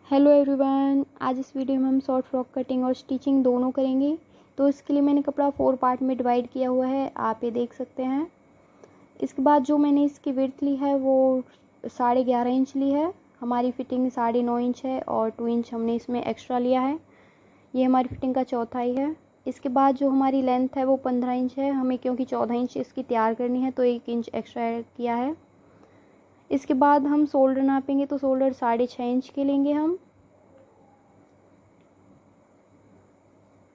Hello everyone, आज इस video में हम शॉर्ट फ्रॉक कटिंग और स्टिचिंग दोनों करेंगे। तो इसके लिए मैंने कपड़ा 4 पार्ट में डिवाइड किया हुआ है, आप ये देख सकते हैं। इसके बाद जो मैंने इसकी विड्थ ली है वो 11.5 इंच ली है। हमारी फिटिंग 9.5 इंच है और 2 इंच हमने इसमें एक्स्ट्रा लिया है। ये हमारी फिटिंग का चौथाई है। इसके बाद जो हमारी लेंथ है वो 15 इंच है, हमें क्योंकि 14 इंच इसकी तैयार करनी है तो 1 इंच एक्स्ट्रा ऐड किया है। इसके बाद हम शोल्डर नापेंगे, तो शोल्डर 6.5 इंच के लेंगे हम।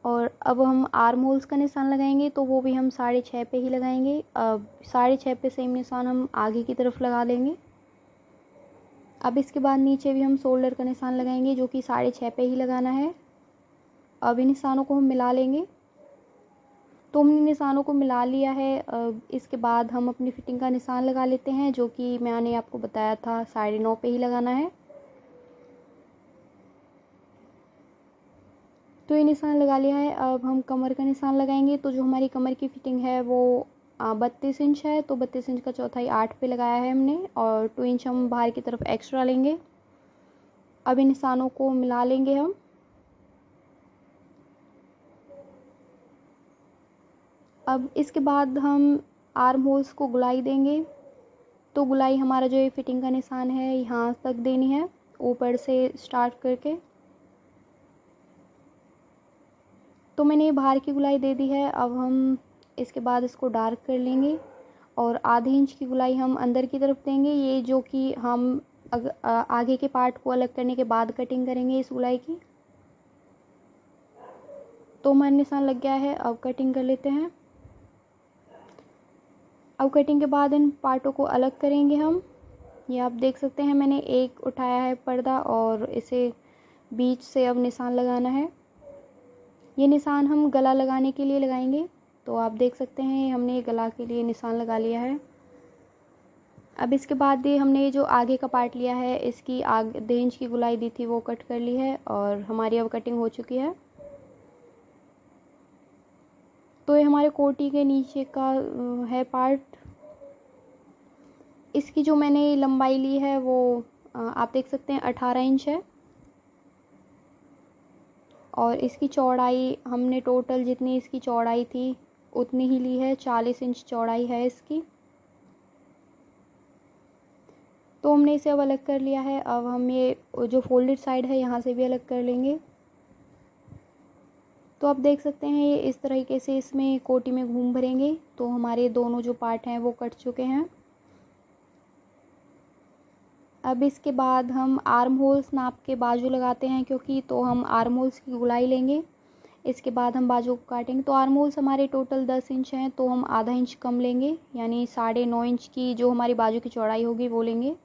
और अब हम आर्म होल्स का निशान लगाएंगे, तो वो भी हम 6.5 पे ही लगाएंगे। अब 6.5 पे सेम निशान हम आगे की तरफ लगा लेंगे। अब इसके बाद नीचे भी हम शोल्डर का निशान लगाएंगे, जो कि 6.5 पे ही लगाना है। अब इन निशानों को हम मिला लेंगे। तो हमने निशानों को मिला लिया है। अब इसके बाद हम अपनी फिटिंग का निशान लगा लेते हैं, जो कि मैंने आपको बताया था 9.5 पे ही लगाना है। तो ये निशान लगा लिया है। अब हम कमर का निशान लगाएंगे, तो जो हमारी कमर की फिटिंग है वो 32 इंच है, तो 32 इंच का चौथाई 8 पे लगाया है हमने, और 2 इंच हम बाहर की तरफ एक्स्ट्रा लेंगे। अब इन निशानों को मिला लेंगे हम। अब इसके बाद हम आर्म होल्स को गुलाई देंगे। तो गुलाई हमारा जो ये फिटिंग का निशान है यहाँ तक देनी है, ऊपर से स्टार्ट करके। तो मैंने ये बाहर की गुलाई दे दी है। अब हम इसके बाद इसको डार्क कर लेंगे और आधे इंच की गुलाई हम अंदर की तरफ देंगे। ये जो कि हम आगे के पार्ट को अलग करने के बाद कटिंग करेंगे इस गुलाई की। तो हमारा निशान लग गया है, अब कटिंग कर लेते हैं। अब कटिंग के बाद इन पार्टों को अलग करेंगे हम। ये आप देख सकते हैं, मैंने एक उठाया है पर्दा और इसे बीच से अब निशान लगाना है। ये निशान हम गला लगाने के लिए लगाएंगे। तो आप देख सकते हैं हमने ये गला के लिए निशान लगा लिया है। अब इसके बाद ये हमने जो आगे का पार्ट लिया है, इसकी आधे इंच की गुलाई दी थी वो कट कर ली है और हमारी अब कटिंग हो चुकी है। तो ये हमारे कोटी के नीचे का है पार्ट। इसकी जो मैंने लंबाई ली है वो आप देख सकते हैं 18 इंच है, और इसकी चौड़ाई हमने टोटल जितनी इसकी चौड़ाई थी उतनी ही ली है, 40 इंच चौड़ाई है इसकी। तो हमने इसे अब अलग कर लिया है। अब हम ये जो फोल्डेड साइड है यहाँ से भी अलग कर लेंगे। तो आप देख सकते हैं ये इस तरीके से इसमें कोटी में घूम भरेंगे, तो हमारे दोनों जो पार्ट हैं वो कट चुके हैं। अब इसके बाद हम आर्म होल्स नाप के बाजू लगाते हैं, क्योंकि तो हम आर्म होल्स की गुलाई लेंगे। इसके बाद हम बाजू को काटेंगे। तो आर्म होल्स हमारे टोटल 10 इंच हैं, तो हम आधा इंच कम लेंगे, यानी 9.5 इंच की जो हमारी बाजू की चौड़ाई होगी वो लेंगे।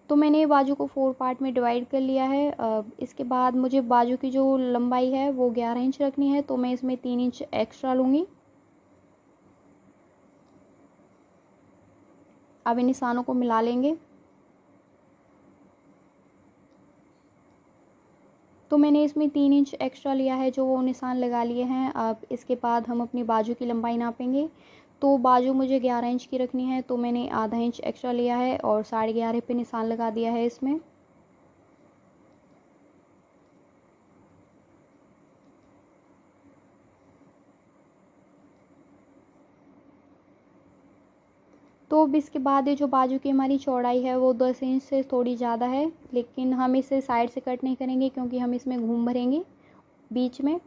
तो मैंने बाजू को 4 पार्ट में डिवाइड कर लिया है। अब इसके बाद मुझे बाजू की जो लंबाई है वो 11 इंच रखनी है, तो मैं इसमें 3 इंच एक्स्ट्रा लूँगी। अब इन निशानों को मिला लेंगे। तो मैंने इसमें 3 इंच एक्स्ट्रा लिया है, जो वो निशान लगा लिए हैं। अब इसके बाद हम अपनी बाजू की लंबाई नापेंगे। तो बाजू मुझे 11 इंच की रखनी है, तो मैंने आधा इंच एक्स्ट्रा लिया है और 11.5 पे निशान लगा दिया है इसमें। तो अब इसके बाद ये जो बाजू की हमारी चौड़ाई है वो 10 इंच से थोड़ी ज़्यादा है, लेकिन हम इसे साइड से कट नहीं करेंगे क्योंकि हम इसमें घूम भरेंगे बीच में।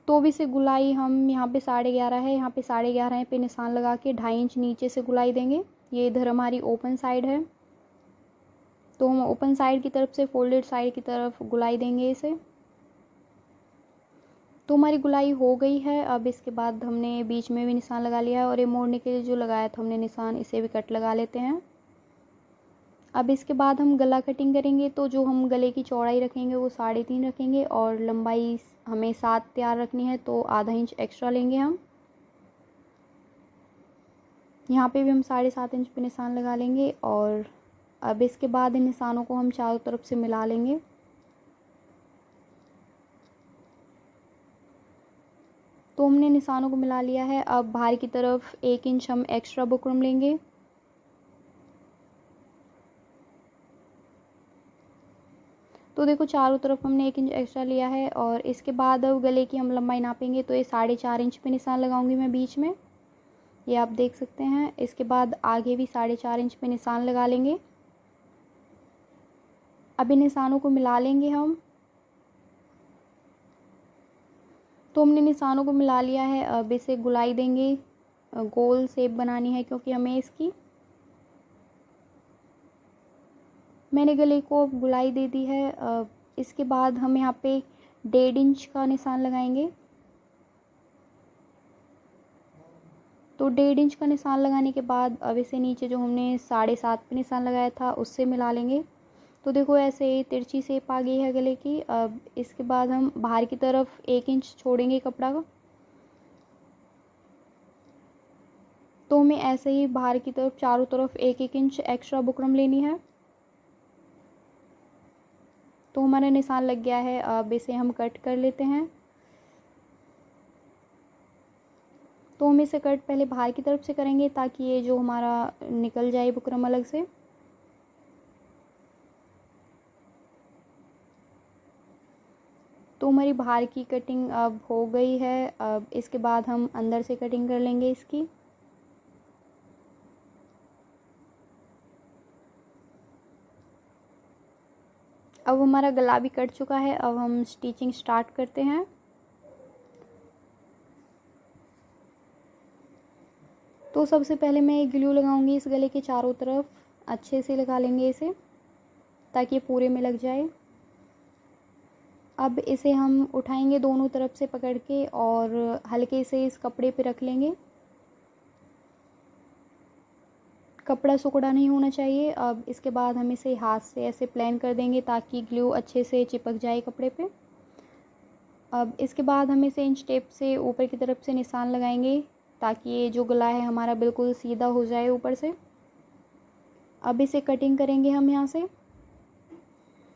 तो भी इसे गुलाई हम यहाँ पे 11.5 है, यहाँ पे 11.5 पे निशान लगा के 2.5 इंच नीचे से गुलाई देंगे। ये इधर हमारी ओपन साइड है, तो हम ओपन साइड की तरफ से फोल्डेड साइड की तरफ गुलाई देंगे इसे। तो हमारी गुलाई हो गई है। अब इसके बाद हमने बीच में भी निशान लगा लिया है, और ये मोड़ने के लिए जो लगाया था हमने निशान, इसे भी कट लगा लेते हैं। अब इसके बाद हम गला कटिंग करेंगे। तो जो हम गले की चौड़ाई रखेंगे वो 3.5 रखेंगे, और लंबाई हमें 7 तैयार रखनी है, तो आधा इंच एक्स्ट्रा लेंगे हम। यहाँ पे भी हम 7.5 इंच पे निशान लगा लेंगे, और अब इसके बाद इन निशानों को हम चारों तरफ से मिला लेंगे। तो हमने निशानों को मिला लिया है। अब बाहर की तरफ 1 इंच हम एक्स्ट्रा बुकरम लेंगे। तो देखो चारों तरफ हमने 1 इंच एक्स्ट्रा लिया है। और इसके बाद अब गले की हम लंबाई नापेंगे, तो ये 4.5 इंच पे निशान लगाऊंगी मैं बीच में, ये आप देख सकते हैं। इसके बाद आगे भी 4.5 इंच पे निशान लगा लेंगे। अब इन निशानों को मिला लेंगे हम। तो हमने निशानों को मिला लिया है। अब इसे गुलाई देंगे, गोल शेप बनानी है क्योंकि हमें इसकी। मैंने गले को गुलाई दे दी है। इसके बाद हम यहाँ पे 1.5 इंच का निशान लगाएंगे। तो 1.5 इंच का निशान लगाने के बाद अब इसे नीचे जो हमने 7.5 पे निशान लगाया था उससे मिला लेंगे। तो देखो ऐसे तिरछी शेप आ गई है गले की। अब इसके बाद हम बाहर की तरफ 1 इंच छोड़ेंगे कपड़ा का। तो हमें ऐसे ही बाहर की तरफ चारों तरफ 1-1 इंच एक्स्ट्रा बुकरम लेनी है। तो हमारा निशान लग गया है। अब इसे हम कट कर लेते हैं। तो हम इसे कट पहले बाहर की तरफ से करेंगे ताकि ये जो हमारा निकल जाए बुकरम अलग से। तो हमारी बाहर की कटिंग अब हो गई है। अब इसके बाद हम अंदर से कटिंग कर लेंगे इसकी। अब हमारा गला भी कट चुका है। अब हम स्टिचिंग स्टार्ट करते हैं। तो सबसे पहले मैं ग्लू लगाऊंगी इस गले के चारों तरफ, अच्छे से लगा लेंगे इसे ताकि ये पूरे में लग जाए। अब इसे हम उठाएंगे दोनों तरफ से पकड़ के और हल्के से इस कपड़े पे रख लेंगे। कपड़ा सिकुड़ा नहीं होना चाहिए। अब इसके बाद हम इसे हाथ से ऐसे प्लेन कर देंगे ताकि ग्लू अच्छे से चिपक जाए कपड़े पे। अब इसके बाद हम इसे इंच टेप से ऊपर की तरफ से निशान लगाएंगे ताकि ये जो गला है हमारा बिल्कुल सीधा हो जाए ऊपर से। अब इसे कटिंग करेंगे हम यहाँ से।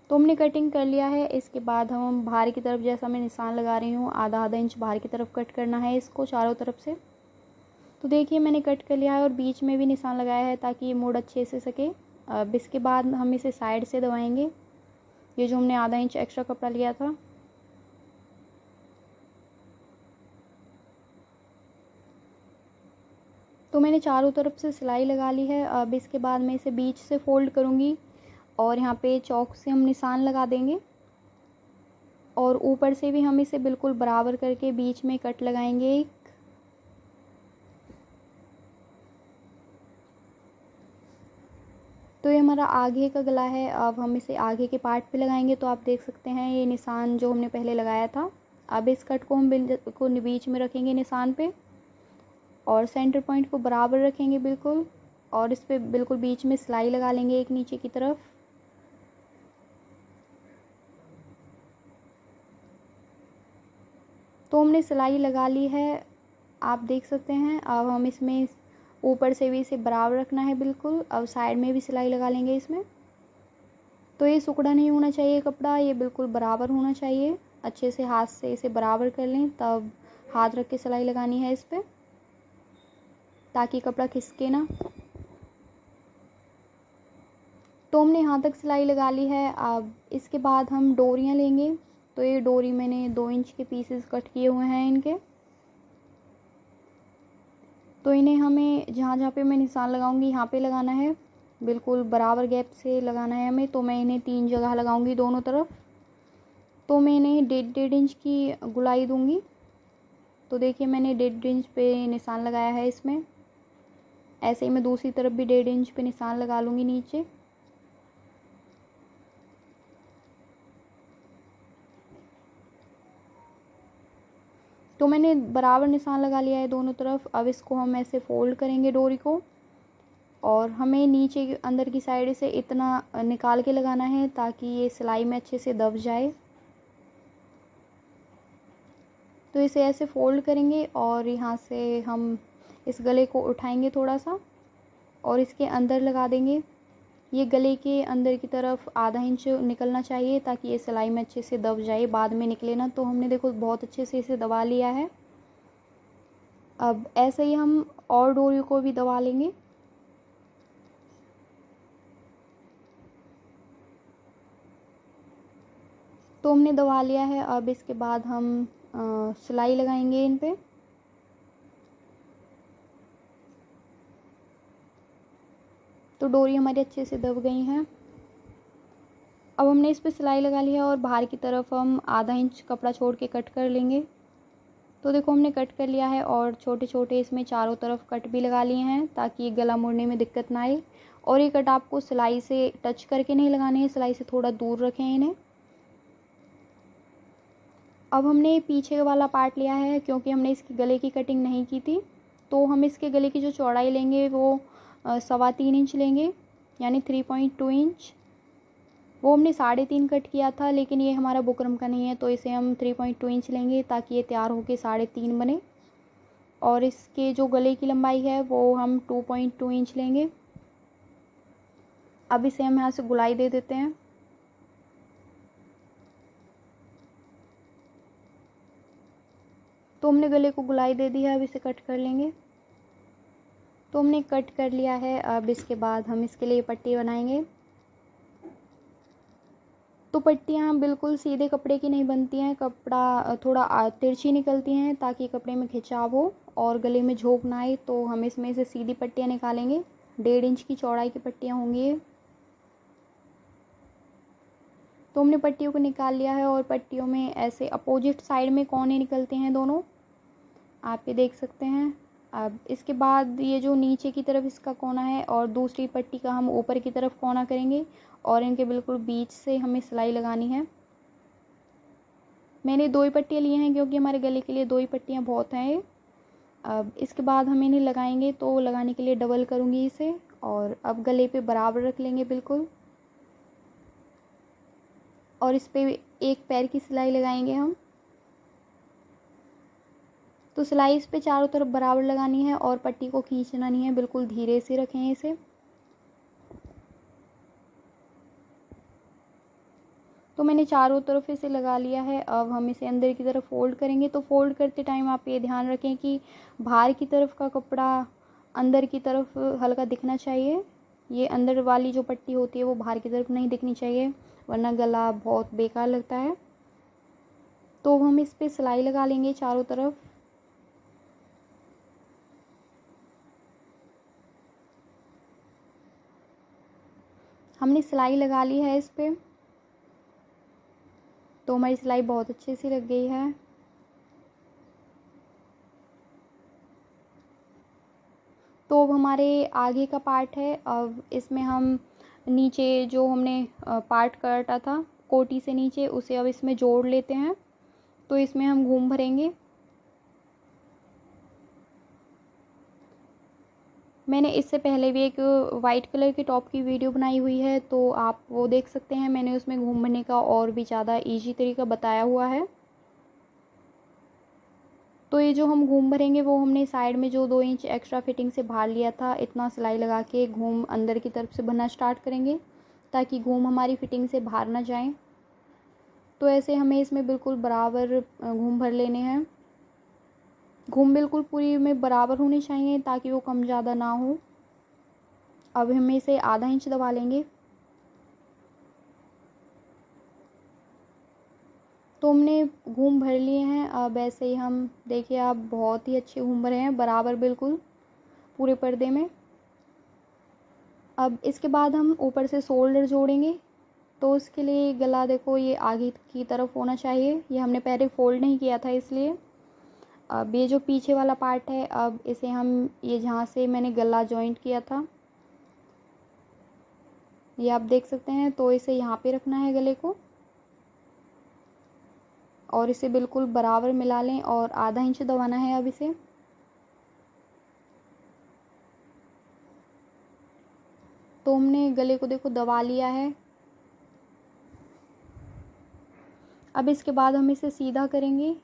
तो हमने कटिंग कर लिया है। इसके बाद हम बाहर की तरफ, जैसा मैं निशान लगा रही हूँ, आधा इंच बाहर की तरफ कट करना है इसको चारों तरफ से। तो देखिए मैंने कट कर लिया है और बीच में भी निशान लगाया है ताकि ये मोड़ अच्छे से सके। अब इसके बाद हम इसे साइड से दबाएंगे, ये जो हमने आधा इंच एक्स्ट्रा कपड़ा लिया था। तो मैंने चारों तरफ से सिलाई लगा ली है। अब इसके बाद मैं इसे बीच से फोल्ड करूँगी और यहाँ पे चौक से हम निशान लगा देंगे और ऊपर से भी हम इसे बिल्कुल बराबर करके बीच में कट लगाएंगे एक। तो ये हमारा आगे का गला है। अब हम इसे आगे के पार्ट पे लगाएंगे। तो आप देख सकते हैं ये निशान जो हमने पहले लगाया था। अब इस कट को हम बीच में रखेंगे निशान पे और सेंटर पॉइंट को बराबर रखेंगे बिल्कुल, और इस पे बिल्कुल बीच में सिलाई लगा लेंगे एक नीचे की तरफ। तो हमने सिलाई लगा ली है, आप देख सकते हैं। अब हम इसमें ऊपर से भी इसे बराबर रखना है बिल्कुल। अब साइड में भी सिलाई लगा लेंगे इसमें। तो ये सिकुड़ा नहीं होना चाहिए कपड़ा, ये बिल्कुल बराबर होना चाहिए। अच्छे से हाथ से इसे बराबर कर लें, तब हाथ रख के सिलाई लगानी है इस पर ताकि कपड़ा खिसके ना। तो हमने यहाँ तक सिलाई लगा ली है। अब इसके बाद हम डोरियाँ लेंगे। तो ये डोरी मैंने 2 इंच के पीसेस कट किए हुए हैं इनके। तो इन्हें हमें जहाँ जहाँ पे मैं निशान लगाऊंगी यहाँ पे लगाना है, बिल्कुल बराबर गैप से लगाना है हमें। तो मैं इन्हें 3 जगह लगाऊंगी दोनों तरफ। तो मैं इन्हें 1.5 इंच की गुलाई दूंगी। तो देखिए मैंने 1.5 इंच पे निशान लगाया है इसमें। ऐसे ही मैं दूसरी तरफ भी 1.5 इंच पे निशान लगा लूँगी नीचे। तो मैंने बराबर निशान लगा लिया है दोनों तरफ। अब इसको हम ऐसे फोल्ड करेंगे डोरी को, और हमें नीचे अंदर की साइड से इतना निकाल के लगाना है ताकि ये सिलाई में अच्छे से दब जाए। तो इसे ऐसे फोल्ड करेंगे और यहाँ से हम इस गले को उठाएंगे थोड़ा सा और इसके अंदर लगा देंगे। ये गले के अंदर की तरफ आधा इंच निकलना चाहिए ताकि ये सिलाई में अच्छे से दब जाए, बाद में निकले ना। तो हमने देखो बहुत अच्छे से इसे दबा लिया है। अब ऐसे ही हम और डोरी को भी दबा लेंगे। तो हमने दबा लिया है। अब इसके बाद हम सिलाई लगाएंगे इन पे। तो डोरी हमारी अच्छे से दब गई हैं। अब हमने इस पे सिलाई लगा ली है और बाहर की तरफ हम आधा इंच कपड़ा छोड़ के कट कर लेंगे। तो देखो हमने कट कर लिया है और छोटे छोटे इसमें चारों तरफ कट भी लगा लिए हैं ताकि ये गला मोड़ने में दिक्कत ना आए। और ये कट आपको सिलाई से टच करके नहीं लगाने हैं, सिलाई से थोड़ा दूर रखें इन्हें। अब हमने पीछे वाला पार्ट लिया है क्योंकि हमने इसकी गले की कटिंग नहीं की थी। तो हम इसके गले की जो चौड़ाई लेंगे वो 3.25 इंच लेंगे, यानी 3.2 इंच। वो हमने 3.5 कट किया था, लेकिन ये हमारा बुकरम का नहीं है तो इसे हम 3.2 इंच लेंगे ताकि ये तैयार होके 3.5 बने। और इसके जो गले की लंबाई है वो हम 2.2 इंच लेंगे। अब इसे हम यहाँ से गुलाई दे देते हैं। तो हमने गले को गुलाई दे दी है, अब इसे कट कर लेंगे। तो हमने कट कर लिया है। अब इसके बाद हम इसके लिए पट्टी बनाएंगे। तो पट्टियाँ बिल्कुल सीधे कपड़े की नहीं बनती हैं, कपड़ा थोड़ा तिरछी निकलती हैं ताकि कपड़े में खिंचाव हो और गले में झोंक ना आए। तो हम इसमें से सीधी पट्टियाँ निकालेंगे। 1.5 इंच की चौड़ाई की पट्टियाँ होंगी ये। तो हमने पट्टियों को निकाल लिया है और पट्टियों में ऐसे अपोजिट साइड में कोने निकलते हैं दोनों, आप ये देख सकते हैं। अब इसके बाद ये जो नीचे की तरफ इसका कोना है और दूसरी पट्टी का हम ऊपर की तरफ कोना करेंगे और इनके बिल्कुल बीच से हमें सिलाई लगानी है। मैंने 2 ही पट्टियाँ ली हैं क्योंकि हमारे गले के लिए 2 ही पट्टियाँ बहुत हैं। अब इसके बाद हम इन्हें लगाएंगे, तो लगाने के लिए डबल करूँगी इसे। और अब गले पे बराबर रख लेंगे बिल्कुल, और इस पे एक पैर की सिलाई लगाएंगे हम। तो सिलाई इस पे चारों तरफ बराबर लगानी है और पट्टी को खींचना नहीं है, बिल्कुल धीरे से रखें इसे। तो मैंने चारों तरफ इसे लगा लिया है। अब हम इसे अंदर की तरफ फोल्ड करेंगे। तो फोल्ड करते टाइम आप ये ध्यान रखें कि बाहर की तरफ का कपड़ा अंदर की तरफ हल्का दिखना चाहिए। ये अंदर वाली जो पट्टी होती है वो बाहर की तरफ नहीं दिखनी चाहिए, वरना गला बहुत बेकार लगता है। तो हम इस पे सिलाई लगा लेंगे चारों तरफ। हमने सिलाई लगा ली है इस पे। तो हमारी सिलाई बहुत अच्छे से लग गई है। तो अब हमारे आगे का पार्ट है। अब इसमें हम नीचे जो हमने पार्ट काटा था कोटी से नीचे, उसे अब इसमें जोड़ लेते हैं। तो इसमें हम घूम भरेंगे। मैंने इससे पहले भी एक वाइट कलर के टॉप की वीडियो बनाई हुई है, तो आप वो देख सकते हैं। मैंने उसमें घूम भरने का और भी ज़्यादा इजी तरीका बताया हुआ है। तो ये जो हम घूम भरेंगे वो हमने साइड में जो 2 इंच एक्स्ट्रा फिटिंग से बाहर लिया था, इतना सिलाई लगा के घूम अंदर की तरफ से भरना स्टार्ट करेंगे ताकि घूम हमारी फिटिंग से बाहर ना जाए। तो ऐसे हमें इसमें बिल्कुल बराबर घूम भर लेने हैं। घूम बिल्कुल पूरी में बराबर होनी चाहिए ताकि वो कम ज़्यादा ना हो। अब हम इसे आधा इंच दबा लेंगे। तो हमने घूम भर लिए हैं। अब ऐसे ही हम देखिए, आप बहुत ही अच्छे घूम भरे हैं बराबर बिल्कुल पूरे पर्दे में। अब इसके बाद हम ऊपर से शोल्डर जोड़ेंगे। तो उसके लिए गला देखो ये आगे की तरफ होना चाहिए, ये हमने पहले फोल्ड नहीं किया था इसलिए। अब ये जो पीछे वाला पार्ट है, अब इसे हम ये जहाँ से मैंने गला जॉइंट किया था ये आप देख सकते हैं, तो इसे यहाँ पे रखना है गले को और इसे बिल्कुल बराबर मिला लें और आधा इंच दबाना है अब इसे। तो हमने गले को देखो दबा लिया है। अब इसके बाद हम इसे सीधा करेंगे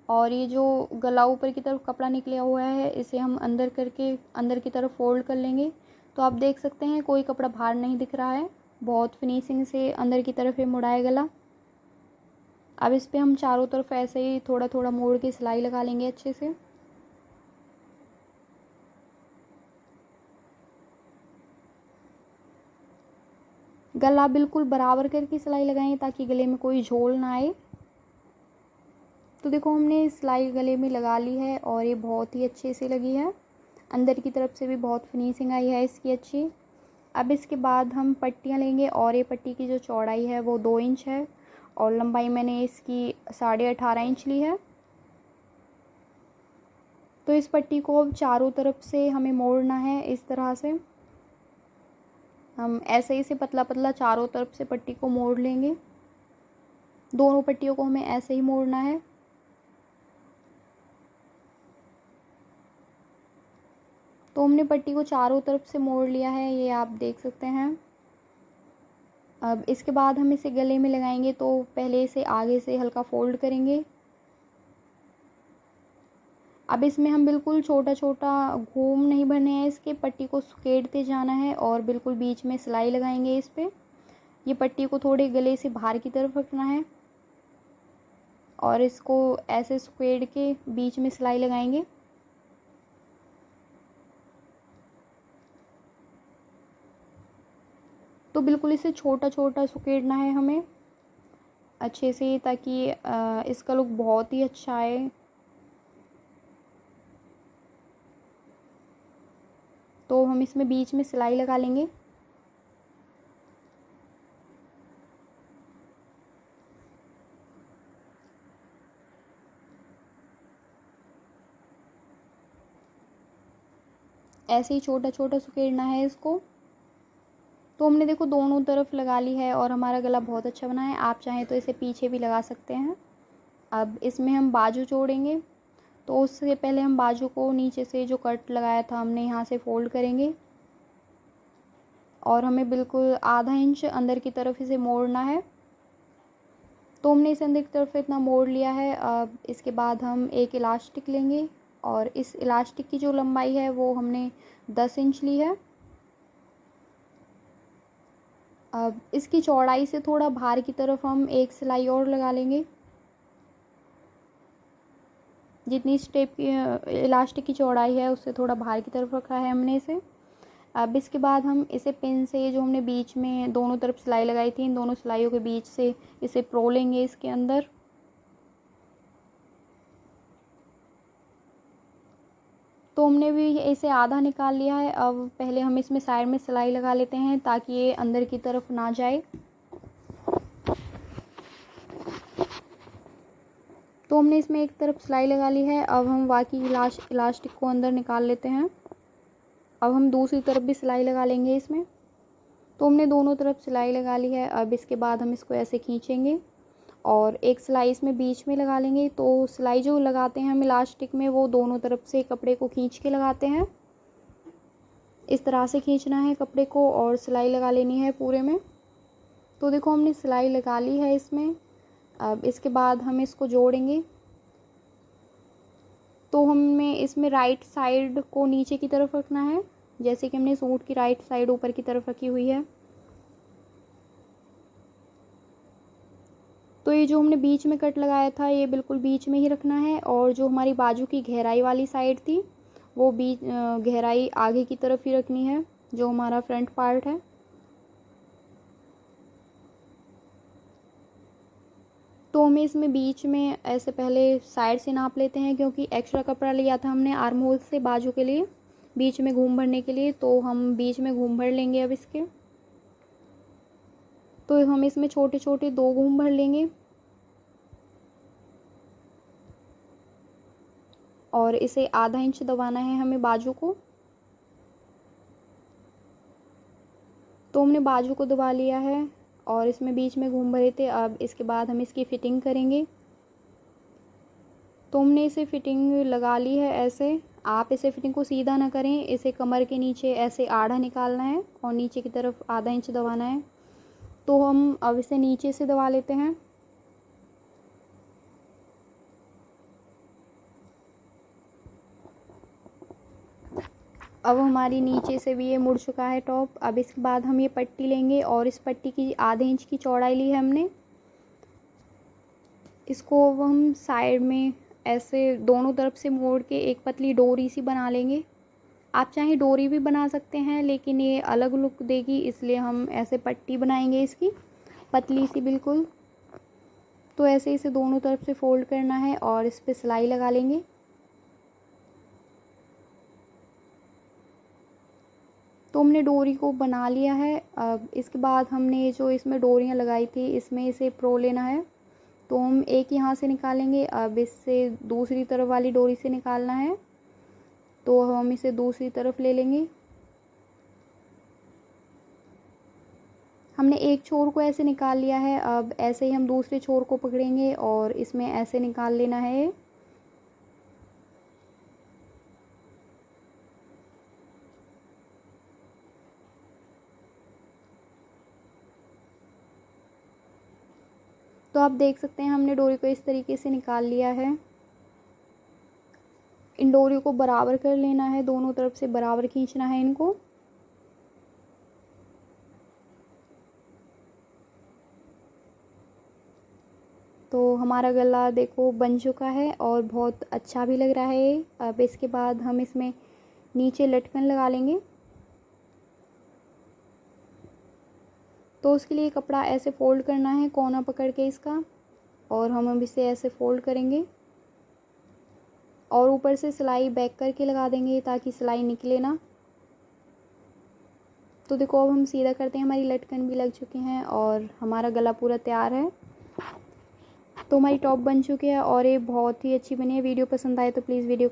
और ये जो गला ऊपर की तरफ कपड़ा निकला हुआ है इसे हम अंदर करके अंदर की तरफ फोल्ड कर लेंगे। तो आप देख सकते हैं कोई कपड़ा बाहर नहीं दिख रहा है, बहुत फिनिशिंग से अंदर की तरफ ये मुड़ा है गला। अब इस पे हम चारों तरफ ऐसे ही थोड़ा थोड़ा मोड़ के सिलाई लगा लेंगे अच्छे से। गला बिल्कुल बराबर करके सिलाई लगाएं ताकि गले में कोई झोल ना आए। तो देखो हमने सिलाई गले में लगा ली है और ये बहुत ही अच्छे से लगी है। अंदर की तरफ से भी बहुत फिनिशिंग आई है इसकी अच्छी। अब इसके बाद हम पट्टियाँ लेंगे और ये पट्टी की जो चौड़ाई है वो 2 इंच है और लंबाई मैंने इसकी 18.5 इंच ली है। तो इस पट्टी को अब चारों तरफ से हमें मोड़ना है। इस तरह से हम ऐसे ही से पतला पतला चारों तरफ से पट्टी को मोड़ लेंगे। दोनों पट्टियों को हमें ऐसे ही मोड़ना है। तो हमने पट्टी को चारों तरफ से मोड़ लिया है, ये आप देख सकते हैं। अब इसके बाद हम इसे गले में लगाएंगे तो पहले इसे आगे से हल्का फोल्ड करेंगे। अब इसमें हम बिल्कुल छोटा छोटा घूम नहीं भरने हैं, इसके पट्टी को सुकेड़ते जाना है और बिल्कुल बीच में सिलाई लगाएंगे इस पर। ये पट्टी को थोड़े गले से बाहर की तरफ रखना है और इसको ऐसे सुकेड़ के बीच में सिलाई लगाएंगे। तो बिल्कुल इसे छोटा छोटा सुकेड़ना है हमें अच्छे से, ताकि इसका लुक बहुत ही अच्छा आए। तो हम इसमें बीच में सिलाई लगा लेंगे। ऐसे ही छोटा छोटा सुकेड़ना है इसको। तो हमने देखो दोनों तरफ लगा ली है और हमारा गला बहुत अच्छा बना है। आप चाहें तो इसे पीछे भी लगा सकते हैं। अब इसमें हम बाजू जोड़ेंगे। तो उससे पहले हम बाजू को नीचे से जो कट लगाया था हमने यहाँ से फोल्ड करेंगे और हमें बिल्कुल आधा इंच अंदर की तरफ इसे मोड़ना है। तो हमने इसे अंदर की तरफ इतना मोड़ लिया है। अब इसके बाद हम एक इलास्टिक लेंगे और इस इलास्टिक की जो लंबाई है वो हमने 10 इंच ली है। अब इसकी चौड़ाई से थोड़ा बाहर की तरफ हम एक सिलाई और लगा लेंगे। जितनी स्टेप की इलास्टिक की चौड़ाई है उससे थोड़ा बाहर की तरफ रखा है हमने इसे। अब इसके बाद हम इसे पिन से जो हमने बीच में दोनों तरफ सिलाई लगाई थी, इन दोनों सिलाइयों के बीच से इसे प्रो लेंगे इसके अंदर। तो हमने भी इसे आधा निकाल लिया है। अब पहले हम इसमें साइड में सिलाई लगा लेते हैं ताकि ये अंदर की तरफ ना जाए। तो हमने इसमें एक तरफ सिलाई लगा ली है। अब हम बाकी इलास्टिक को अंदर निकाल लेते हैं। अब हम दूसरी तरफ भी सिलाई लगा लेंगे इसमें। तो हमने दोनों तरफ सिलाई लगा ली है। अब इसके बाद हम इसको ऐसे खींचेंगे और एक सिलाई इसमें बीच में लगा लेंगे। तो सिलाई जो लगाते हैं हम इलास्टिक में वो दोनों तरफ से कपड़े को खींच के लगाते हैं। इस तरह से खींचना है कपड़े को और सिलाई लगा लेनी है पूरे में। तो देखो हमने सिलाई लगा ली है इसमें। अब इसके बाद हम इसको जोड़ेंगे। तो हमें इसमें राइट साइड को नीचे की तरफ रखना है, जैसे कि हमने सूट की राइट साइड ऊपर की तरफ रखी हुई है। तो ये जो हमने बीच में कट लगाया था ये बिल्कुल बीच में ही रखना है और जो हमारी बाजू की गहराई वाली साइड थी वो बीच गहराई आगे की तरफ ही रखनी है, जो हमारा फ्रंट पार्ट है। तो हमें इसमें बीच में ऐसे पहले साइड से नाप लेते हैं, क्योंकि एक्स्ट्रा कपड़ा लिया था हमने आर्म होल से बाजू के लिए बीच में घूम भरने के लिए। तो हम बीच में घूम भर लेंगे अब इसके। तो हम इसमें छोटे छोटे 2 घूम भर लेंगे और इसे आधा इंच दबाना है हमें बाजू को। तो हमने बाजू को दबा लिया है और इसमें बीच में घूम भरे थे। अब इसके बाद हम इसकी फ़िटिंग करेंगे। तो हमने इसे फ़िटिंग लगा ली है ऐसे। आप इसे फ़िटिंग को सीधा ना करें, इसे कमर के नीचे ऐसे आधा निकालना है और नीचे की तरफ आधा इंच दबाना है। तो हम अब इसे नीचे से दबा लेते हैं। अब हमारी नीचे से भी ये मुड़ चुका है टॉप। अब इसके बाद हम ये पट्टी लेंगे और इस पट्टी की आधे इंच की चौड़ाई ली है हमने। इसको हम साइड में ऐसे दोनों तरफ से मोड़ के एक पतली डोरी सी बना लेंगे। आप चाहे डोरी भी बना सकते हैं, लेकिन ये अलग लुक देगी, इसलिए हम ऐसे पट्टी बनाएंगे इसकी, पतली सी बिल्कुल। तो ऐसे इसे दोनों तरफ से फोल्ड करना है और इस पर सिलाई लगा लेंगे। तो हमने डोरी को बना लिया है। अब इसके बाद हमने जो इसमें डोरियाँ लगाई थी, इसमें इसे प्रो लेना है। तो हम एक यहाँ से निकालेंगे, अब इससे दूसरी तरफ वाली डोरी से निकालना है। तो हम इसे दूसरी तरफ ले लेंगे। हमने एक छोर को ऐसे निकाल लिया है, अब ऐसे ही हम दूसरे छोर को पकड़ेंगे और इसमें ऐसे निकाल लेना है। तो आप देख सकते हैं हमने डोरी को इस तरीके से निकाल लिया है। इन डोरी को बराबर कर लेना है, दोनों तरफ से बराबर खींचना है इनको। तो हमारा गला देखो बन चुका है और बहुत अच्छा भी लग रहा है। अब इसके बाद हम इसमें नीचे लटकन लगा लेंगे। तो उसके लिए कपड़ा ऐसे फोल्ड करना है, कोना पकड़ के इसका, और हम अब इसे ऐसे फोल्ड करेंगे और ऊपर से सिलाई बैक करके लगा देंगे ताकि सिलाई निकले ना। तो देखो अब हम सीधा करते हैं, हमारी लटकन भी लग चुकी हैं और हमारा गला पूरा तैयार है। तो हमारी टॉप बन चुकी है और ये बहुत ही अच्छी बनी है। वीडियो पसंद आए तो प्लीज़ वीडियो